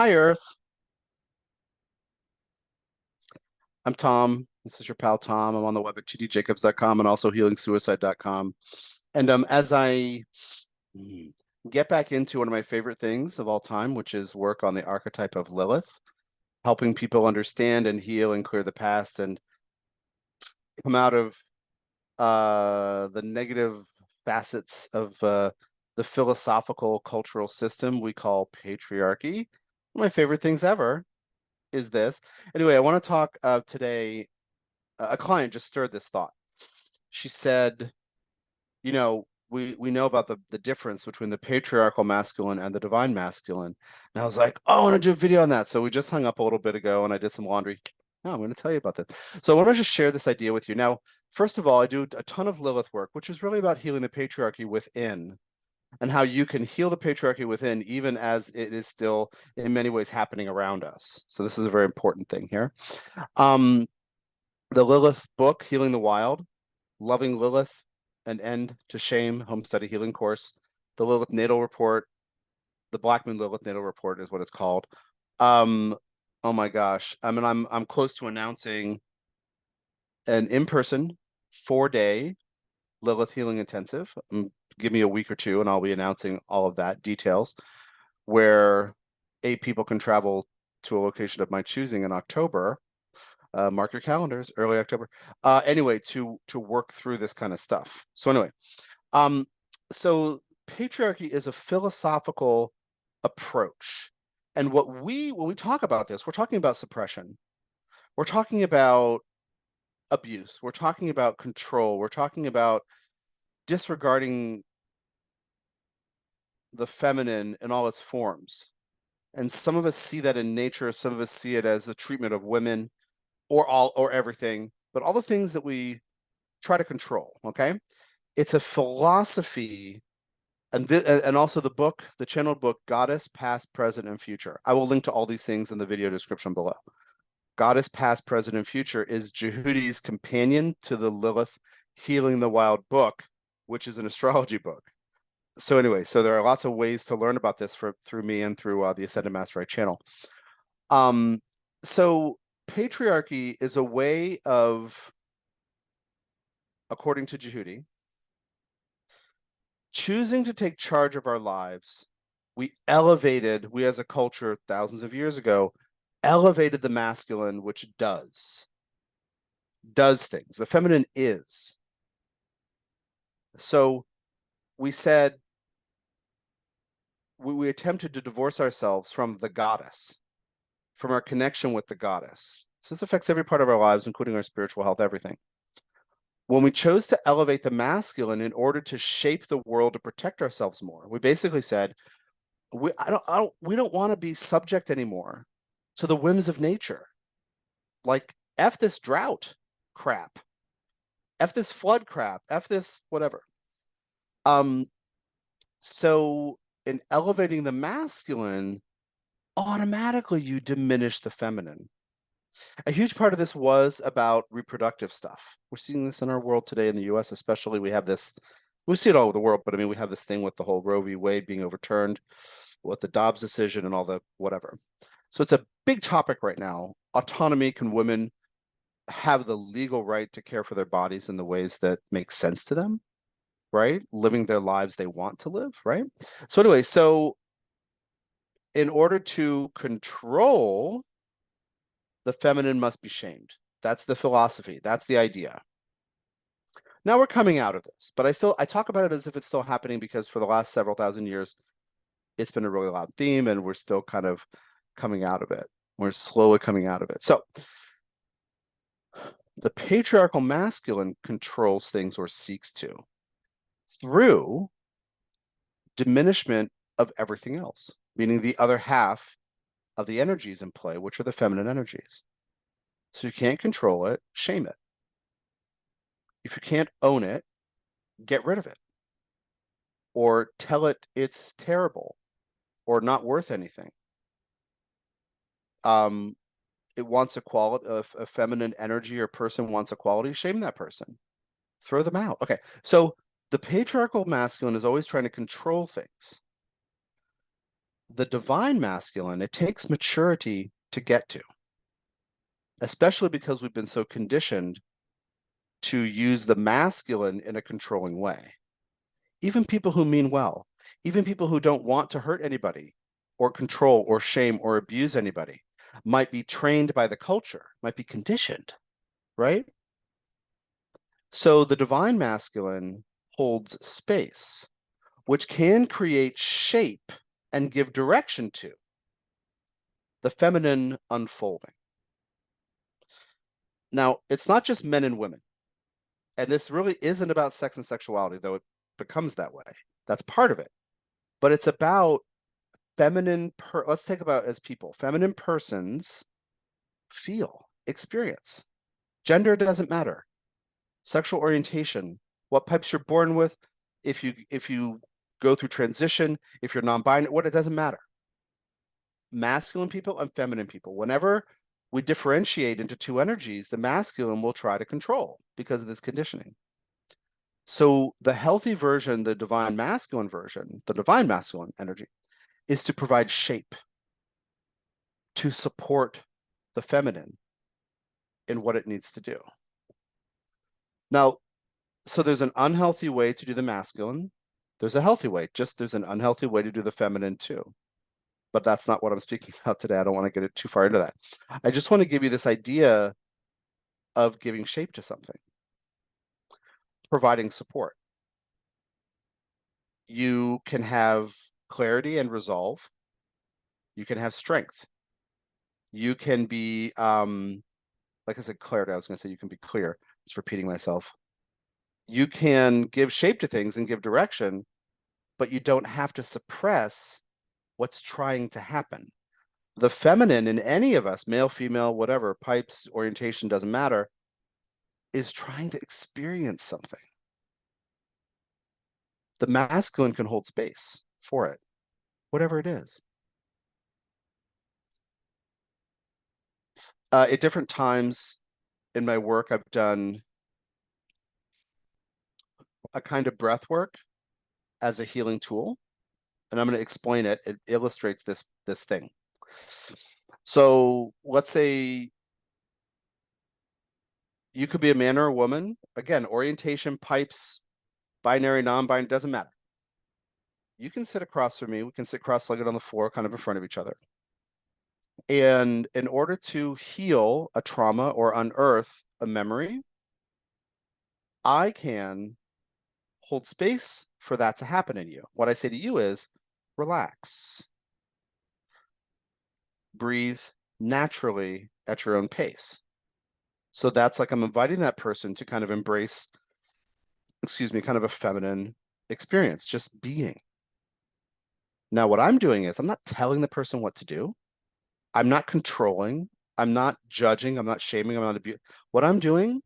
Hi, Earth. I'm Tom. This is your pal Tom. I'm on the web at 2djacobs.com and also healingsuicide.com. And as I mm, get back into one of my favorite things of all time, which is work on the archetype of Lilith, helping people understand and heal and clear the past and come out of the negative facets of the philosophical cultural system we call patriarchy. One of my favorite things ever is this. Anyway, I want to talk today. A client just stirred this thought. She said, we know about the difference between the patriarchal masculine and the divine masculine. And I was like, oh, I want to do a video on that. So we just hung up a little bit ago and I did some laundry. No, I'm going to tell you about this. So I want to just share this idea with you. Now, first of all, I do a ton of Lilith work, which is really about healing the patriarchy within and how you can heal the patriarchy within, even as it is still in many ways happening around us. So this is a very important thing here. The Lilith book, Healing the Wild, Loving Lilith, An End to Shame, Home Study Healing Course, the Lilith Natal Report, the Black Moon Lilith Natal Report is what it's called. Oh my gosh. I mean, I'm close to announcing an in-person 4-day Lilith Healing Intensive. Give me a week or two and I'll be announcing all of that details, where 8 people can travel to a location of my choosing in October. Mark your calendars, early October. Anyway, to work through this kind of stuff. So anyway, so patriarchy is a philosophical approach. And when we talk about this, we're talking about suppression. We're talking about abuse. We're talking about control. We're talking about disregarding the feminine in all its forms. And some of us see that in nature. Some of us see it as the treatment of women, or everything, but all the things that we try to control. Okay, it's a philosophy, and also the channeled book, Goddess, Past, Present, and Future. I will link to all these things in the video description below. Goddess, Past, Present, and Future is Jehudi's companion to the Lilith Healing the Wild book, which is an astrology book. So anyway, so there are lots of ways to learn about this through me and through the Ascended Masterite channel. So patriarchy is a way of, according to Jehudi, choosing to take charge of our lives. We as a culture thousands of years ago, elevated the masculine, which does things. The feminine is. So we said, we attempted to divorce ourselves from the goddess, from our connection with the goddess. So this affects every part of our lives, including our spiritual health, everything. When we chose to elevate the masculine in order to shape the world to protect ourselves more, we basically said, we don't want to be subject anymore to the whims of nature. Like, F this drought crap, F this flood crap, F this whatever. So in elevating the masculine, automatically you diminish the feminine. A huge part of this was about reproductive stuff. We're seeing this in our world today in the US, especially. We see it all over the world, but I mean, we have this thing with the whole Roe v. Wade being overturned, with the Dobbs decision and all the whatever. So it's a big topic right now. Autonomy. Can women have the legal right to care for their bodies in the ways that make sense to them, right? Living their lives they want to live, right? So anyway, so in order to control, the feminine must be shamed. That's the philosophy. That's the idea. Now we're coming out of this, but I talk about it as if it's still happening, because for the last several thousand years, it's been a really loud theme, and we're still kind of coming out of it. We're slowly coming out of it. So the patriarchal masculine controls things, or seeks to, through diminishment of everything else, meaning the other half of the energies in play, which are the feminine energies. So you can't control it, shame it. If you can't own it, get rid of it, or tell it it's terrible or not worth anything. It wants equality. A feminine energy or person wants equality, shame that person, throw them out. Okay, so the patriarchal masculine is always trying to control things. the divine masculine, it takes maturity to get to, especially because we've been so conditioned to use the masculine in a controlling way. Even people who mean well, even people who don't want to hurt anybody or control or shame or abuse anybody might be trained by the culture, might be conditioned, right? So the divine masculine holds space, which can create shape and give direction to the feminine unfolding. Now, it's not just men and women. And this really isn't about sex and sexuality, though it becomes that way. That's part of it. But it's about feminine, let's take about as people, feminine persons feel, experience. Gender doesn't matter. Sexual orientation, what pipes you're born with, if you go through transition, if you're non-binary, it doesn't matter. Masculine people and feminine people, whenever we differentiate into two energies, the masculine will try to control because of this conditioning. So the healthy version, the divine masculine version, the divine masculine energy, is to provide shape, to support the feminine in what it needs to do. Now, so there's an unhealthy way to do the masculine. There's a healthy way, just there's an unhealthy way to do the feminine too. But that's not what I'm speaking about today. I don't want to get it too far into that. I just want to give you this idea of giving shape to something, providing support. You can have clarity and resolve. You can have strength. You can be, like I said, clarity. I was going to say you can be clear. It's repeating myself. You can give shape to things and give direction, but you don't have to suppress what's trying to happen. The feminine in any of us, male, female, whatever, pipes, orientation, doesn't matter, is trying to experience something. The masculine can hold space for it, whatever it is. At different times in my work, I've done a kind of breath work as a healing tool, and I'm going to explain it. It illustrates this thing. So let's say you could be a man or a woman. Again, orientation, pipes, binary, non-binary, doesn't matter. You can sit across from me. We can sit cross-legged on the floor, kind of in front of each other. And in order to heal a trauma or unearth a memory, I can hold space for that to happen in you. What I say to you is, relax. Breathe naturally at your own pace. So that's like I'm inviting that person to kind of embrace, kind of a feminine experience, just being. Now, what I'm doing is I'm not telling the person what to do. I'm not controlling. I'm not judging. I'm not shaming. I'm not abusing. What I'm doing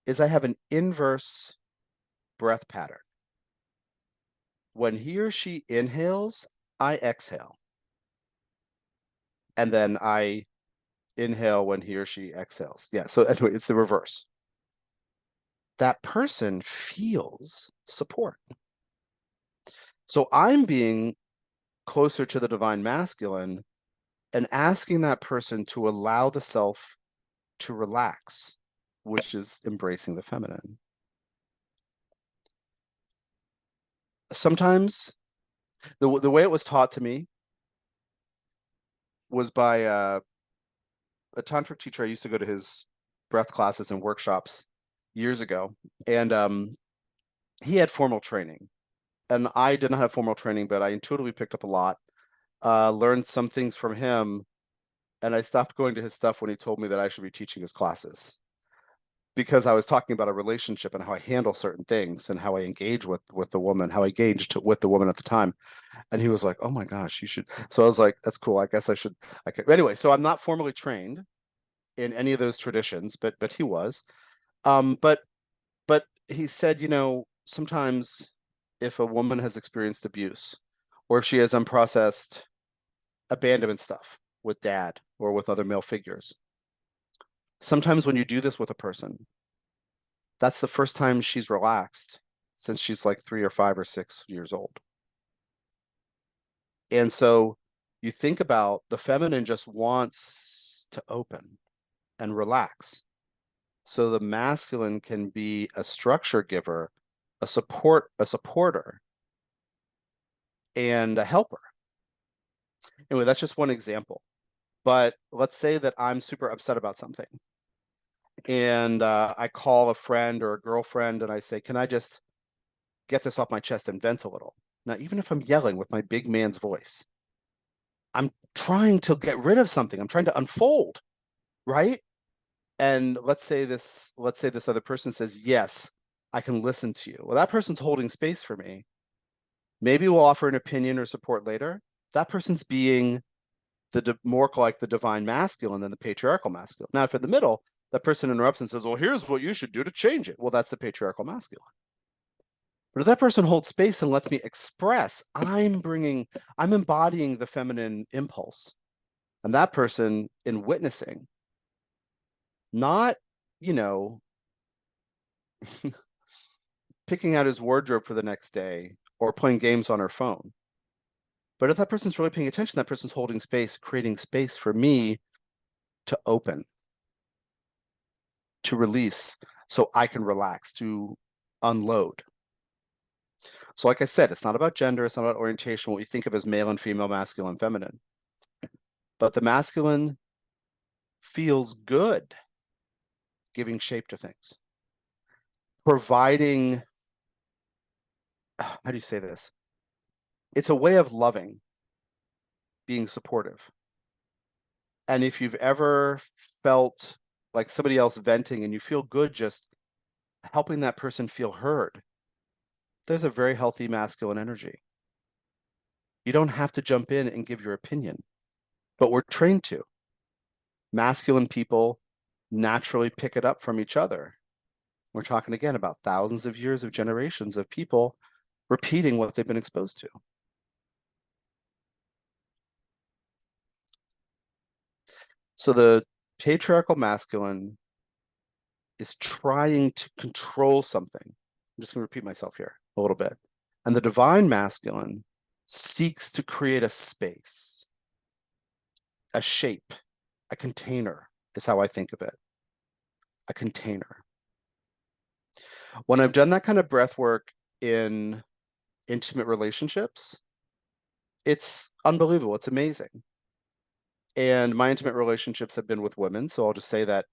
is I have an inverse breath pattern. When he or she inhales, I exhale. And then I inhale when he or she exhales. Yeah, so anyway, it's the reverse. That person feels support. So I'm being closer to the divine masculine and asking that person to allow the self to relax, which is embracing the feminine. Sometimes the way it was taught to me was by a tantric teacher. I used to go to his breath classes and workshops years ago, and he had formal training, and I did not have formal training, but I intuitively picked up a lot, learned some things from him, and I stopped going to his stuff when he told me that I should be teaching his classes, because I was talking about a relationship and how I handle certain things and how I engage with the woman, how I engaged with the woman at the time. And he was like, "Oh my gosh, you should." So I was like, "That's cool. I guess I should." Anyway, so I'm not formally trained in any of those traditions, but he was. But he said, sometimes if a woman has experienced abuse, or if she has unprocessed abandonment stuff with dad or with other male figures, sometimes when you do this with a person, that's the first time she's relaxed since she's like 3 or 5 or 6 years old. And so you think about the feminine just wants to open and relax. So the masculine can be a structure giver, a supporter, and a helper. Anyway, that's just one example. But let's say that I'm super upset about something. And I call a friend or a girlfriend and I say, can I just get this off my chest and vent a little? Now, even if I'm yelling with my big man's voice, I'm trying to get rid of something. I'm trying to unfold, right? And let's say this other person says, yes, I can listen to you. Well, that person's holding space for me. Maybe we'll offer an opinion or support later. That person's being more like the divine masculine than the patriarchal masculine. Now, if in the middle, that person interrupts and says, well, here's what you should do to change it. Well, that's the patriarchal masculine. But if that person holds space and lets me express, I'm embodying the feminine impulse. And that person, in witnessing, not, picking out his wardrobe for the next day or playing games on her phone. But if that person's really paying attention, that person's holding space, creating space for me to open, to release, so I can relax, to unload. So like I said, it's not about gender, it's not about orientation, what we think of as male and female, masculine, feminine. But the masculine feels good giving shape to things, providing, how do you say this? It's a way of loving, being supportive. And if you've ever felt like somebody else venting and you feel good just helping that person feel heard, there's a very healthy masculine energy. You don't have to jump in and give your opinion, but we're trained to. Masculine people naturally pick it up from each other. We're talking again about thousands of years of generations of people repeating what they've been exposed to. So the patriarchal masculine is trying to control something. I'm just going to repeat myself here a little bit. And the divine masculine seeks to create a space, a shape, a container is how I think of it. A container. When I've done that kind of breath work in intimate relationships, it's unbelievable. It's amazing. And my intimate relationships have been with women. So I'll just say that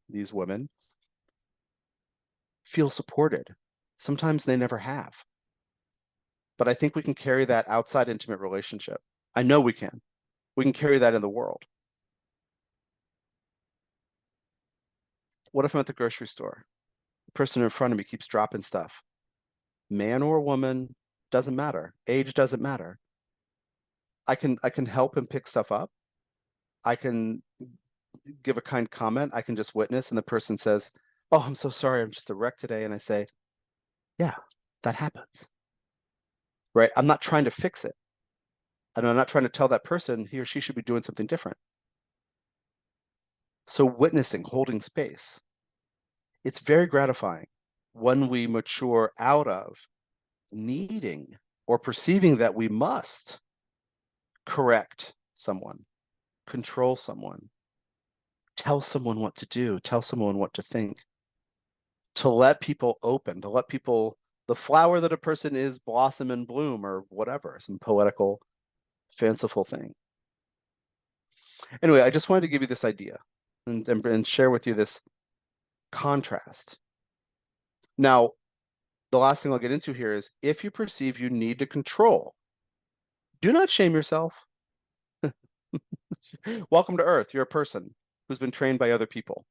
these women feel supported. Sometimes they never have. But I think we can carry that outside intimate relationship. I know we can. We can carry that in the world. What if I'm at the grocery store? The person in front of me keeps dropping stuff. Man or woman, doesn't matter. Age doesn't matter. I can help him pick stuff up. I can give a kind comment. I can just witness, and the person says, oh, I'm so sorry, I'm just a wreck today. And I say, yeah, that happens. Right? I'm not trying to fix it. And I'm not trying to tell that person he or she should be doing something different. So witnessing, holding space, it's very gratifying when we mature out of needing or perceiving that we must correct someone, control someone, tell someone what to do, tell someone what to think, to let people open, to let people, the flower that a person is, blossom and bloom, or whatever, some poetical, fanciful thing. Anyway, I just wanted to give you this idea and share with you this contrast. Now, the last thing I'll get into here is if you perceive you need to control, do not shame yourself. Welcome to Earth. You're a person who's been trained by other people.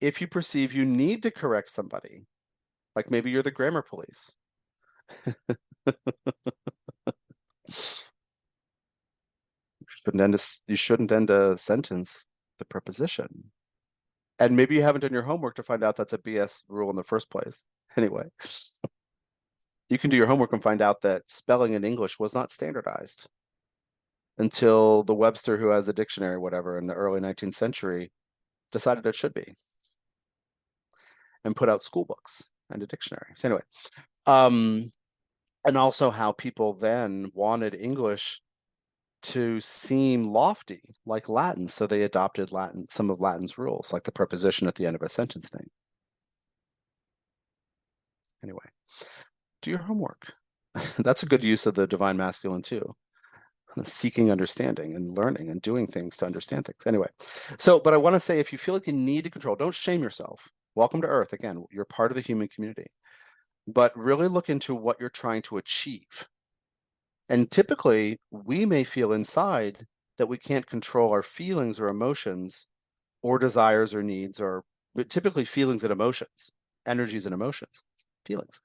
If you perceive you need to correct somebody, like maybe you're the grammar police, you shouldn't end a sentence with a preposition. And maybe you haven't done your homework to find out that's a BS rule in the first place. Anyway, you can do your homework and find out that spelling in English was not standardized until the Webster, who has the dictionary, whatever, in the early 19th century, decided it should be and put out school books and a dictionary. So anyway, and also how people then wanted English to seem lofty, like Latin. So they adopted Latin, some of Latin's rules, like the preposition at the end of a sentence thing. Anyway, do your homework. That's a good use of the divine masculine too. Seeking understanding and learning and doing things to understand things. Anyway, but I want to say, if you feel like you need to control, don't shame yourself. Welcome to Earth. Again, you're part of the human community. But really look into what you're trying to achieve. And typically, we may feel inside that we can't control our feelings or emotions or desires or needs, but typically feelings and emotions, energies and emotions, feelings.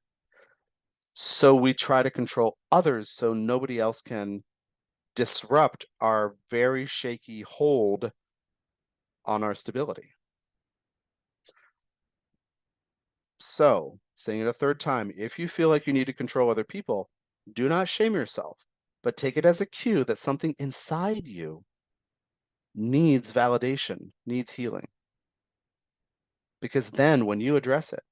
So we try to control others so nobody else can disrupt our very shaky hold on our stability. So, saying it a third time, if you feel like you need to control other people, do not shame yourself, but take it as a cue that something inside you needs validation, needs healing. Because then when you address it,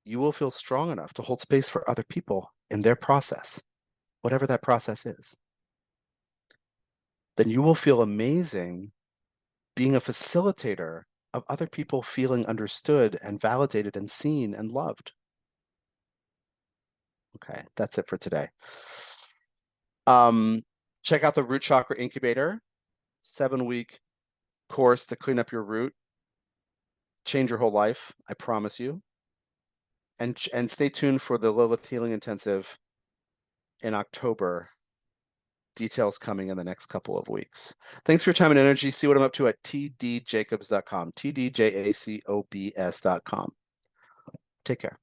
you will feel strong enough to hold space for other people in their process, whatever that process is. Then you will feel amazing being a facilitator of other people feeling understood and validated and seen and loved. Okay, that's it for today. Check out the Root Chakra Incubator, 7-week course to clean up your root, change your whole life, I promise you. And stay tuned for the Lilith Healing Intensive in October. Details coming in the next couple of weeks. Thanks for your time and energy. See what I'm up to at tdjacobs.com, tdjacobs.com. Take care.